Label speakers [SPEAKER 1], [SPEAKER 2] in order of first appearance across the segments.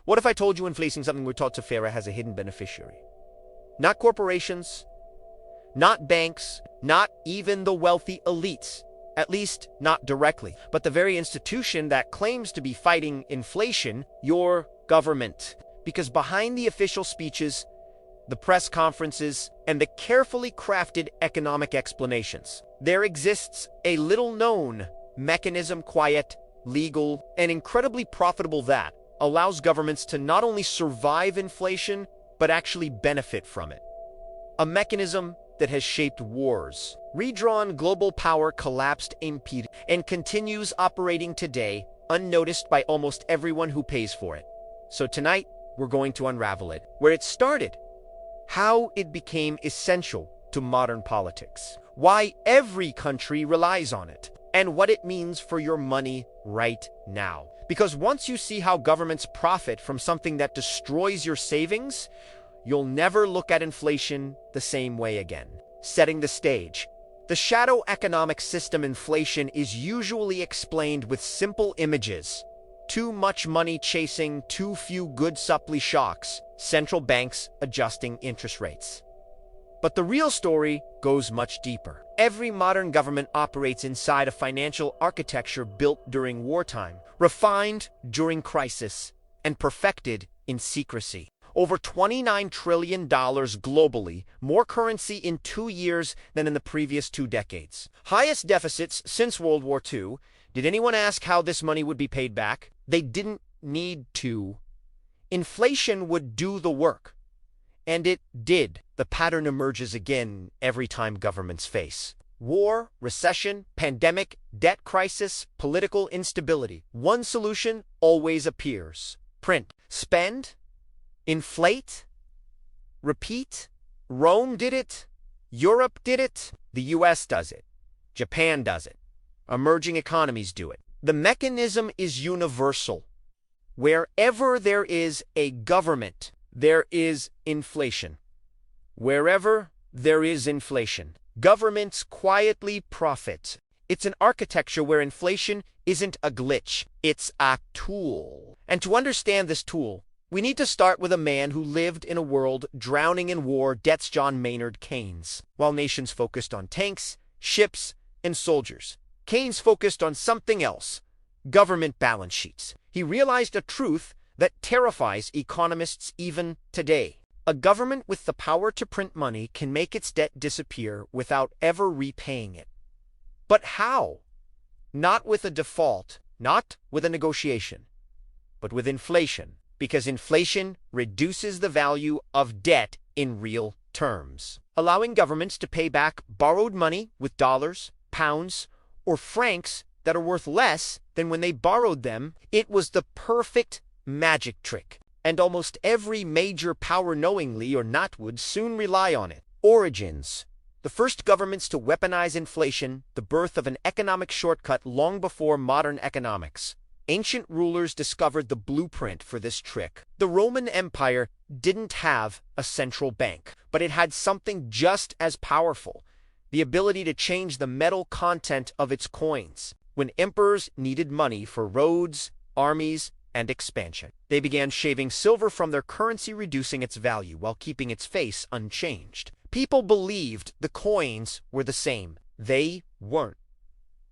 [SPEAKER 1] What if I told you inflation something we're taught to fear has a hidden beneficiary? Not corporations, not banks, not even the wealthy elites, at least not directly, but the very institution that claims to be fighting inflation, your government. Because behind the official speeches, the press conferences, and the carefully crafted economic explanations, there exists a little-known mechanism, quiet, legal, and incredibly profitable that allows governments to not only survive inflation, but actually benefit from it. A mechanism that has shaped wars, redrawn global power, collapsed empire, and continues operating today, unnoticed by almost everyone who pays for it. So tonight, we're going to unravel it, where it started, how it became essential to modern politics, why every country relies on it, and what it means for your money right now. Because once you see how governments profit from something that destroys your savings, you'll never look at inflation the same way again. Setting the stage. The shadow economic system inflation is usually explained with simple images. Too much money chasing too few good supply shocks, central banks adjusting interest rates. But the real story goes much deeper. Every modern government operates inside a financial architecture built during wartime, refined during crisis, and perfected in secrecy. Over $29 trillion globally, more currency in 2 years than in the previous 2 decades. Highest deficits since World War II. Did anyone ask how this money would be paid back? They didn't need to. Inflation would do the work. And it did. The pattern emerges again every time governments face war, recession, pandemic, debt crisis, political instability. One solution always appears. Print. Spend. Inflate. Repeat. Rome did it. Europe did it. The US does it. Japan does it. Emerging economies do it. The mechanism is universal. Wherever there is a government, there is inflation. Wherever there is inflation, governments quietly profit. It's an architecture where inflation isn't a glitch, it's a tool. And to understand this tool, we need to start with a man who lived in a world drowning in war, debts, John Maynard Keynes. While nations focused on tanks, ships, and soldiers, Keynes focused on something else: government balance sheets. He realized a truth that terrifies economists even today. A government with the power to print money can make its debt disappear without ever repaying it. But how? Not with a default, not with a negotiation, but with inflation. Because inflation reduces the value of debt in real terms, allowing governments to pay back borrowed money with dollars, pounds, or francs that are worth less than when they borrowed them. It was the perfect magic trick, and almost every major power, knowingly or not, would soon rely on it. Origins. The first governments to weaponize inflation, the birth of an economic shortcut long before modern economics. Ancient rulers discovered the blueprint for this trick. The Roman Empire didn't have a central bank, but it had something just as powerful: the ability to change the metal content of its coins. When emperors needed money for roads, armies, and expansion, they began shaving silver from their currency, reducing its value while keeping its face unchanged. People believed the coins were the same. They weren't.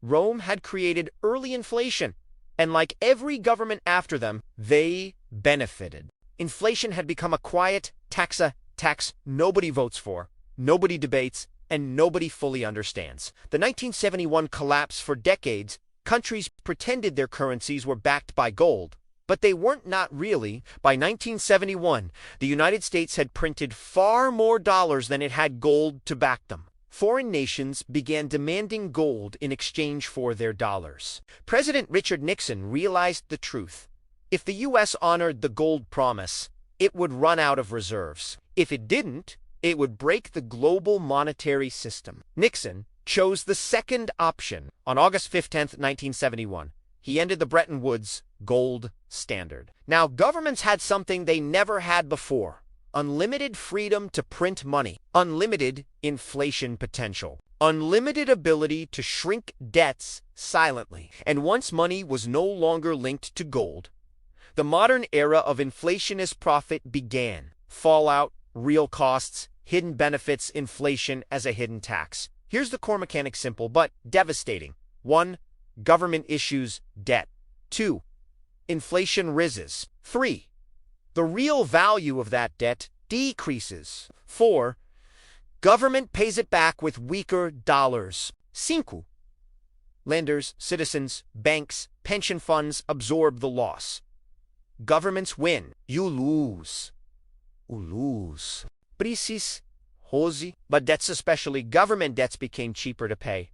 [SPEAKER 1] Rome had created early inflation, and like every government after them, they benefited. Inflation had become a quiet tax nobody votes for, nobody debates, and nobody fully understands. The 1971 collapse. For decades, countries pretended their currencies were backed by gold, but they weren't, not really. By 1971, the United States had printed far more dollars than it had gold to back them. Foreign nations began demanding gold in exchange for their dollars. President Richard Nixon realized the truth. If the U.S. honored the gold promise, it would run out of reserves. If it didn't, it would break the global monetary system. Nixon chose the second option. On August 15, 1971, he ended the Bretton Woods gold standard. Now, governments had something they never had before: unlimited freedom to print money, unlimited inflation potential, unlimited ability to shrink debts silently. And once money was no longer linked to gold, The modern era of inflationist profit began. Fallout, real costs, hidden benefits, inflation as a hidden tax. Here's the core mechanic, simple but devastating. 1. Government issues debt. 2. Inflation rises. 3. The real value of that debt decreases. 4. Government pays it back with weaker dollars. 5. Lenders, citizens, banks, pension funds absorb the loss. Governments win. You lose. You lose. Precis, Rosi. But debts, especially government debts, became cheaper to pay.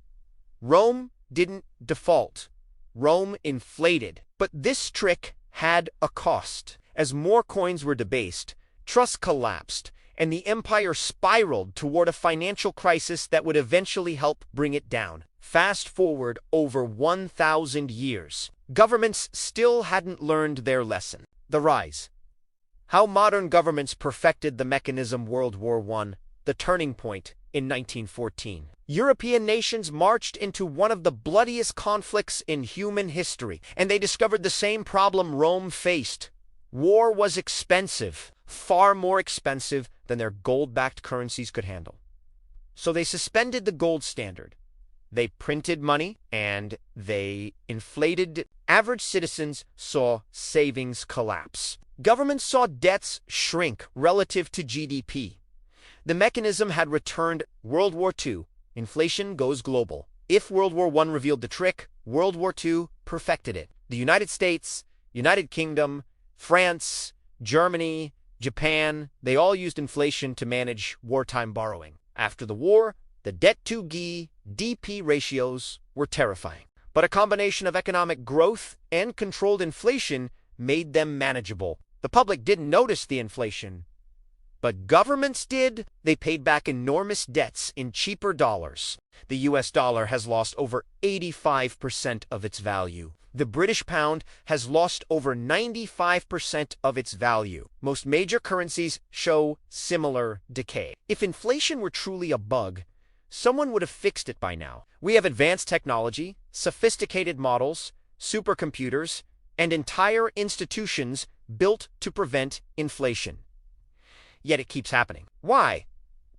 [SPEAKER 1] Rome didn't default. Rome inflated. But this trick had a cost. As more coins were debased, trust collapsed, and the empire spiraled toward a financial crisis that would eventually help bring it down. Fast forward over 1,000 years. Governments still hadn't learned their lesson. The rise. How modern governments perfected the mechanism. World War I, the turning point in 1914. European nations marched into one of the bloodiest conflicts in human history, and they discovered the same problem Rome faced. War was expensive, far more expensive than their gold-backed currencies could handle. So they suspended the gold standard. They printed money, and they inflated. Average citizens saw savings collapse. Governments saw debts shrink relative to GDP. The mechanism had returned. World War II. Inflation goes global. If World War I revealed the trick, World War II perfected it. The United States, United Kingdom, France, Germany, Japan, they all used inflation to manage wartime borrowing. After the war, the debt-to-GDP ratios were terrifying. But a combination of economic growth and controlled inflation made them manageable. The public didn't notice the inflation, but governments did. They paid back enormous debts in cheaper dollars. The US dollar has lost over 85% of its value. The British pound has lost over 95% of its value. Most major currencies show similar decay. If inflation were truly a bug, someone would have fixed it by now. We have advanced technology, sophisticated models, supercomputers, and entire institutions built to prevent inflation. Yet it keeps happening. Why?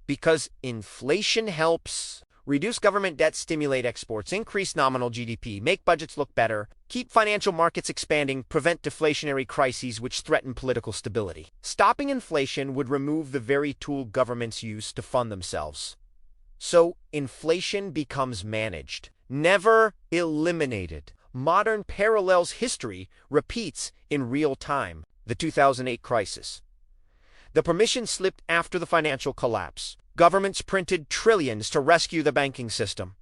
[SPEAKER 1] Because inflation helps reduce government debt, stimulate exports, increase nominal GDP, make budgets look better, keep financial markets expanding, prevent deflationary crises which threaten political stability. Stopping inflation would remove the very tool governments use to fund themselves. So inflation becomes managed, never eliminated. Modern parallels history repeats in real time. The 2008 crisis. The permission slipped after the financial collapse. Governments printed trillions to rescue the banking system.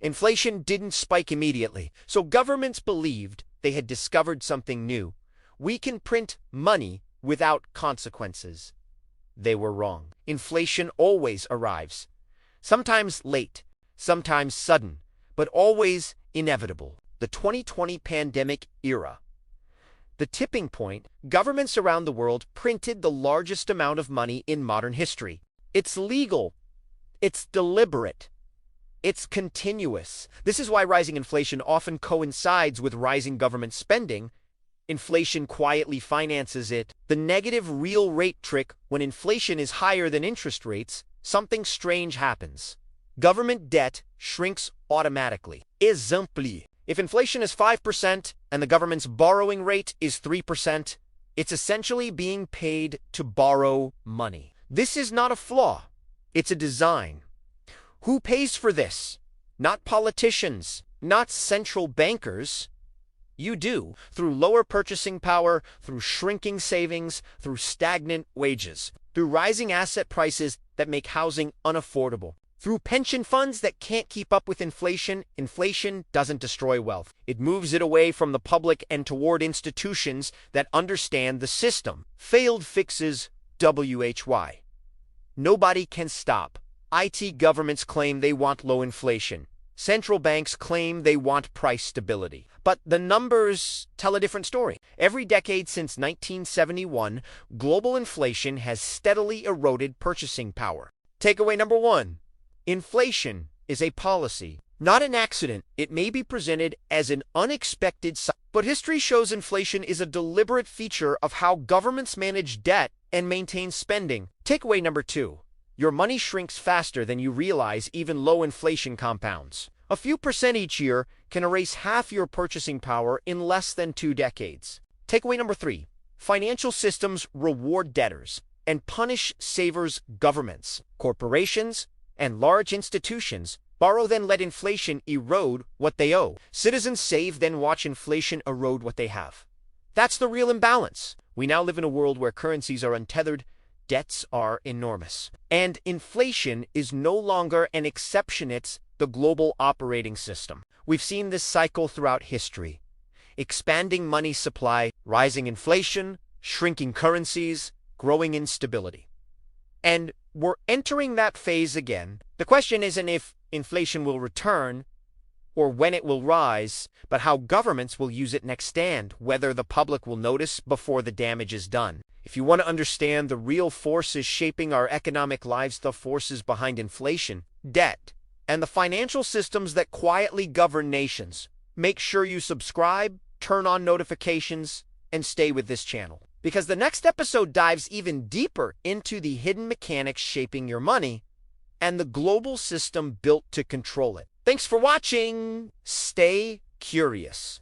[SPEAKER 1] Inflation didn't spike immediately, so governments believed they had discovered something new. We can print money without consequences. They were wrong. Inflation always arrives. Sometimes late, sometimes sudden, but always inevitable. The 2020 pandemic era. The tipping point. Governments around the world printed the largest amount of money in modern history. It's legal. It's deliberate. It's continuous. This is why rising inflation often coincides with rising government spending. Inflation quietly finances it. The negative real rate trick. When inflation is higher than interest rates, something strange happens. Government debt shrinks automatically. Exemple. If inflation is 5% and the government's borrowing rate is 3%, it's essentially being paid to borrow money. This is not a flaw. It's a design. Who pays for this? Not politicians, not central bankers. You do, through lower purchasing power, through shrinking savings, through stagnant wages, through rising asset prices that make housing unaffordable. Through pension funds that can't keep up with inflation. Inflation doesn't destroy wealth. It moves it away from the public and toward institutions that understand the system. Failed fixes. WHY. Nobody can stop. IT governments claim they want low inflation. Central banks claim they want price stability. But the numbers tell a different story. Every decade since 1971, global inflation has steadily eroded purchasing power. Takeaway number 1. Inflation is a policy, not an accident. It may be presented as an unexpected sign, but But history shows inflation is a deliberate feature of how governments manage debt and maintain spending. Takeaway number 2. Your money shrinks faster than you realize. Even low inflation compounds. A few percent each year can erase half your purchasing power in less than 2 decades. Takeaway number 3. Financial systems reward debtors and punish savers. Governments, corporations, and large institutions borrow, then let inflation erode what they owe. Citizens save, then watch inflation erode what they have. That's the real imbalance. We now live in a world where currencies are untethered, debts are enormous, and inflation is no longer an exception, it's the global operating system. We've seen this cycle throughout history. Expanding money supply, rising inflation, shrinking currencies, growing instability. And we're entering that phase again. The question isn't if inflation will return or when it will rise, but how governments will use it next, and whether the public will notice before the damage is done. If you want to understand the real forces shaping our economic lives, the forces behind inflation, debt, and the financial systems that quietly govern nations, make sure you subscribe, turn on notifications, and stay with this channel. Because the next episode dives even deeper into the hidden mechanics shaping your money and the global system built to control it. Thanks for watching. Stay curious.